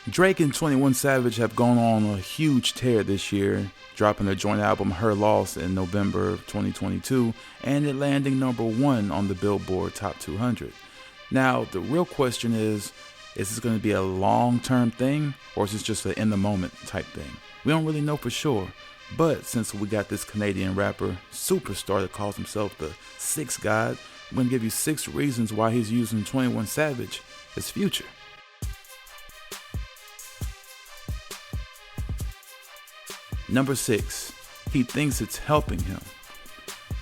Drake and 21 Savage have gone on a huge tear this year, dropping their joint album Her Loss in November of 2022 and it landing #1 on the Billboard Top 200. Now, the real question is this going to be a long-term thing or is this just an in-the-moment type thing? We don't really know for sure, but since we got this Canadian rapper superstar that calls himself the Six God, I'm going to give you 6 reasons why he's using 21 Savage as Future. Number 6, he thinks it's helping him.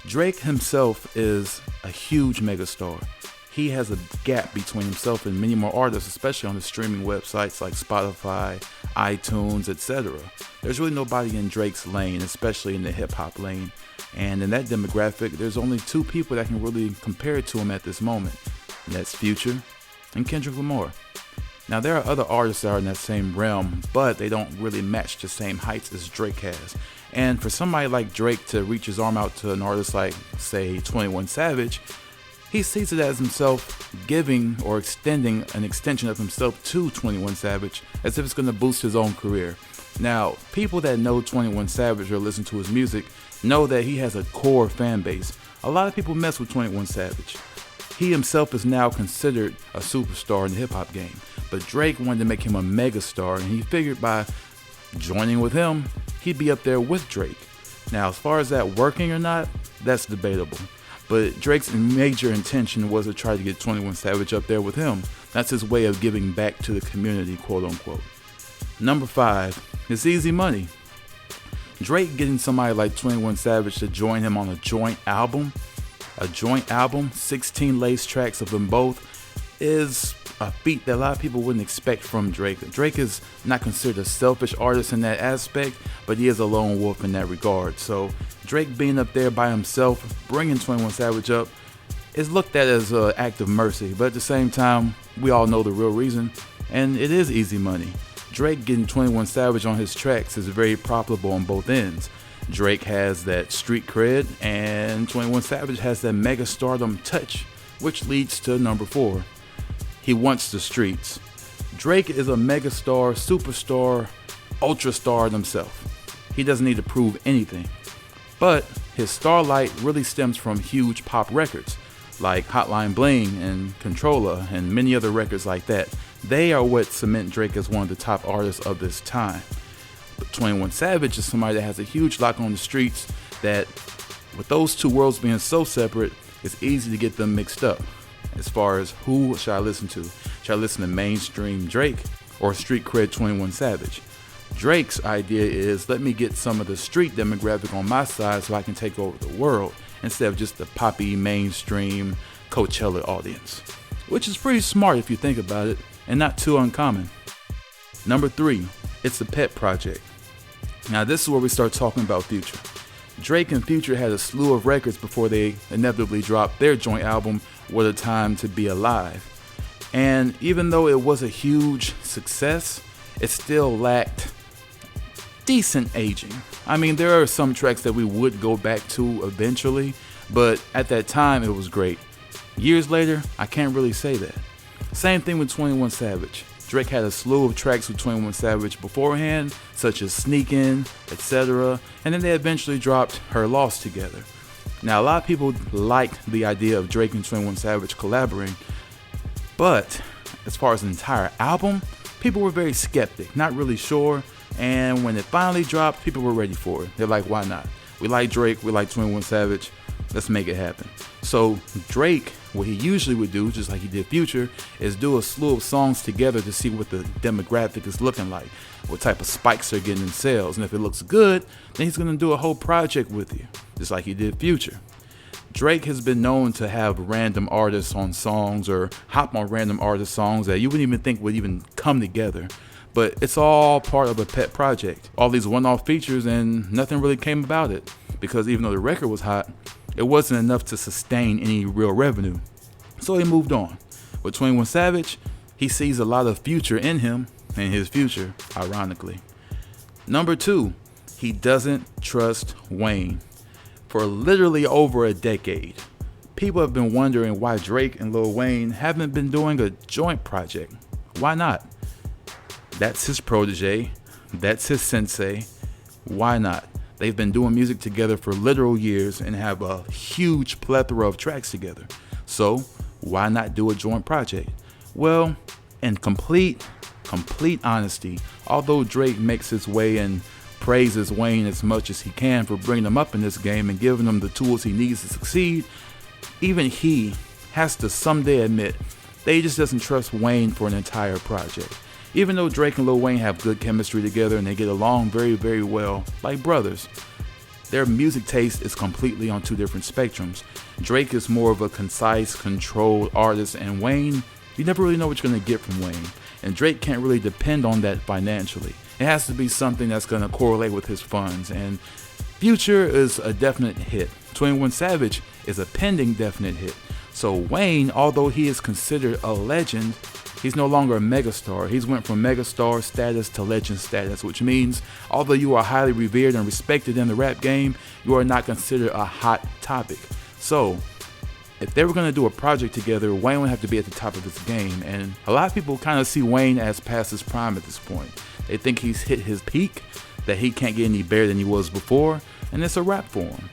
Drake himself is a huge megastar. He has a gap between himself and many more artists, especially on the streaming websites like Spotify, iTunes, etc. There's really nobody in Drake's lane, especially in the hip-hop lane. And in that demographic, there's only 2 people that can really compare it to him at this moment. And that's Future and Kendrick Lamar. Now, there are other artists that are in that same realm, but they don't really match the same heights as Drake has. And for somebody like Drake to reach his arm out to an artist like, say, 21 Savage, he sees it as himself giving or extending an extension of himself to 21 Savage as if it's going to boost his own career. Now, people that know 21 Savage or listen to his music know that he has a core fan base. A lot of people mess with 21 Savage. He himself is now considered a superstar in the hip-hop game, but Drake wanted to make him a megastar, and he figured by joining with him, he'd be up there with Drake. Now, as far as that working or not, that's debatable. But Drake's major intention was to try to get 21 Savage up there with him. That's his way of giving back to the community, quote unquote. Number 5, it's easy money. Drake getting somebody like 21 Savage to join him on a joint album, 16 lace tracks of them both, is a feat that a lot of people wouldn't expect from Drake. Drake is not considered a selfish artist in that aspect, but he is a lone wolf in that regard. So Drake being up there by himself, bringing 21 Savage up, is looked at as an act of mercy. But at the same time, we all know the real reason, and it is easy money. Drake getting 21 Savage on his tracks is very profitable on both ends. Drake has that street cred, and 21 Savage has that mega stardom touch, which leads to number 4. He wants the streets. Drake is a megastar, superstar, ultra star himself. He doesn't need to prove anything. But his starlight really stems from huge pop records like Hotline Bling and Controlla and many other records like that. They are what cement Drake as one of the top artists of this time. But 21 Savage is somebody that has a huge lock on the streets that, with those two worlds being so separate, it's easy to get them mixed up. As far as who should I listen to? Should I listen to mainstream Drake or street cred 21 Savage? Drake's idea is let me get some of the street demographic on my side so I can take over the world instead of just the poppy mainstream Coachella audience. Which is pretty smart if you think about it and not too uncommon. Number 3, it's a pet project. Now this is where we start talking about Future. Drake and Future had a slew of records before they inevitably dropped their joint album, What a Time to Be Alive. And even though it was a huge success, it still lacked decent aging. I mean, there are some tracks that we would go back to eventually, but at that time it was great. Years later, I can't really say that. Same thing with 21 Savage. Drake had a slew of tracks with 21 Savage beforehand, such as Sneakin', etc., and then they eventually dropped Her Loss together. Now, a lot of people liked the idea of Drake and 21 Savage collaborating, but as far as an entire album, people were very skeptic, not really sure, and when it finally dropped, people were ready for it. They're like, why not? We like Drake, we like 21 Savage, let's make it happen. So Drake, what he usually would do, just like he did Future, is do a slew of songs together to see what the demographic is looking like, what type of spikes they're getting in sales, and if it looks good, then he's gonna do a whole project with you, just like he did Future. Drake has been known to have random artists on songs or hop on random artist songs that you wouldn't even think would even come together. But it's all part of a pet project. All these one-off features and nothing really came about it because even though the record was hot, it wasn't enough to sustain any real revenue. So he moved on. With 21 Savage, he sees a lot of future in him and his future, ironically. Number 2, he doesn't trust Wayne. For literally over a decade, people have been wondering why Drake and Lil Wayne haven't been doing a joint project. Why not? That's his protege. That's his sensei. Why not? They've been doing music together for literal years and have a huge plethora of tracks together. So why not do a joint project? Well, in complete honesty, although Drake makes his way and praises Wayne as much as he can for bringing him up in this game and giving him the tools he needs to succeed, even he has to someday admit that he just doesn't trust Wayne for an entire project. Even though Drake and Lil Wayne have good chemistry together and they get along very, very well, like brothers, their music taste is completely on two different spectrums. Drake is more of a concise, controlled artist, and Wayne, you never really know what you're going to get from Wayne. And Drake can't really depend on that financially. It has to be something that's going to correlate with his funds. And Future is a definite hit. 21 Savage is a pending definite hit. So Wayne, although he is considered a legend, he's no longer a megastar. He's went from megastar status to legend status, which means although you are highly revered and respected in the rap game, you are not considered a hot topic. So if they were going to do a project together, Wayne would have to be at the top of his game. And a lot of people kind of see Wayne as past his prime at this point. They think he's hit his peak, that he can't get any better than he was before, and it's a wrap for him.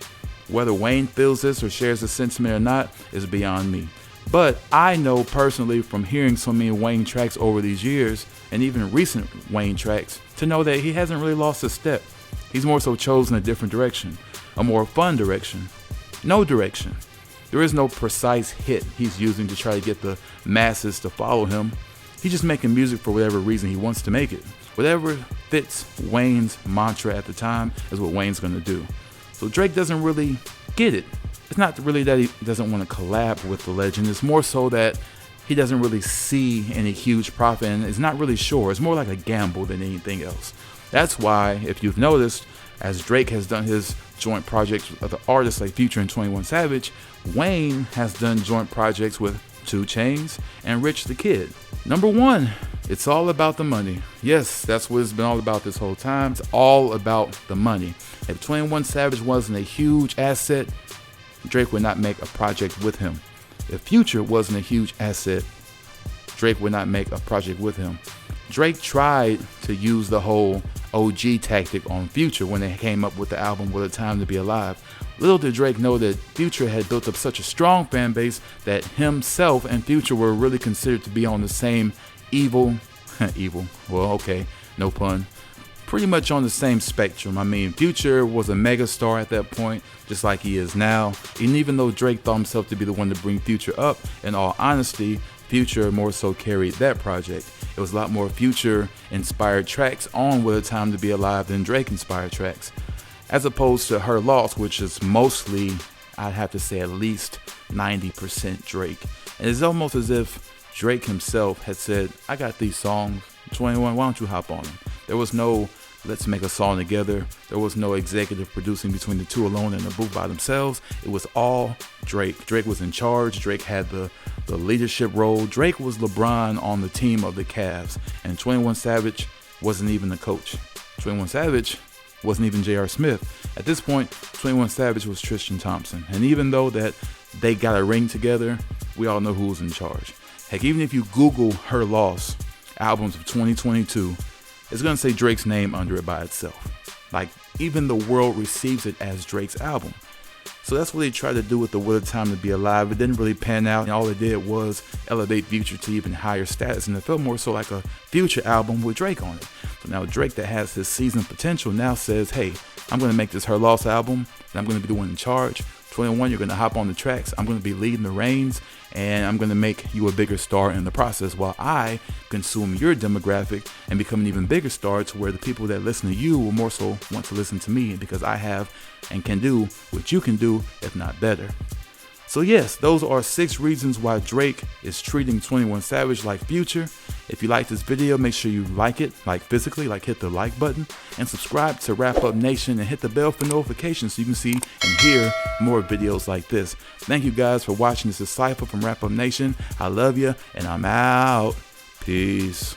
Whether Wayne feels this or shares the sentiment or not is beyond me. But I know personally from hearing so many Wayne tracks over these years, and even recent Wayne tracks, to know that he hasn't really lost a step. He's more so chosen a different direction, a more fun direction. No direction. There is no precise hit he's using to try to get the masses to follow him. He's just making music for whatever reason he wants to make it. Whatever fits Wayne's mantra at the time is what Wayne's gonna do. So Drake doesn't really get it. It's not really that he doesn't want to collab with the legend. It's more so that he doesn't really see any huge profit and is not really sure. It's more like a gamble than anything else. That's why, if you've noticed, as Drake has done his joint projects with other artists like Future and 21 Savage, Wayne has done joint projects with 2 Chainz and Rich the Kid. Number 1, it's all about the money. Yes, that's what it's been all about this whole time. It's all about the money. If 21 Savage wasn't a huge asset, Drake would not make a project with him. If Future wasn't a huge asset, Drake would not make a project with him. Drake tried to use the whole OG tactic on Future when they came up with the album What a Time to Be Alive. Little did Drake know that Future had built up such a strong fan base that himself and Future were really considered to be on the same evil, well, okay, no pun, pretty much on the same spectrum. I mean, Future was a megastar at that point, just like he is now. And even though Drake thought himself to be the one to bring Future up, in all honesty, Future more so carried that project. It was a lot more Future-inspired tracks on What a Time to Be Alive than Drake-inspired tracks, as opposed to Her Loss, which is mostly, I'd have to say at least 90% Drake. And it's almost as if Drake himself had said, I got these songs, 21, why don't you hop on them? There was no let's make a song together. There was no executive producing between the two alone in the booth by themselves. It was all Drake. Drake was in charge. Drake had the leadership role. Drake was LeBron on the team of the Cavs. And 21 Savage wasn't even the coach. 21 Savage wasn't even J.R. Smith. At this point, 21 Savage was Tristan Thompson. And even though that they got a ring together, we all know who was in charge. Heck, even if you Google Her Loss, albums of 2022, it's going to say Drake's name under it by itself. Like, even the world receives it as Drake's album. So that's what they tried to do with the What a Time to Be Alive. It didn't really pan out, and all it did was elevate Future to even higher status, and it felt more so like a Future album with Drake on it. So now Drake, that has his seasoned potential, now says, hey, I'm going to make this Her Loss album, and I'm going to be the one in charge. 21, you're going to hop on the tracks. I'm going to be leading the reins, and I'm going to make you a bigger star in the process while I consume your demographic and become an even bigger star to where the people that listen to you will more so want to listen to me because I have and can do what you can do, if not better. So yes, those are 6 reasons why Drake is treating 21 Savage like Future. If you like this video, make sure you like it, like physically, like hit the like button, and subscribe to Wrap Up Nation and hit the bell for notifications so you can see and hear more videos like this. Thank you guys for watching. This is Cypher from Wrap Up Nation. I love you, and I'm out. Peace.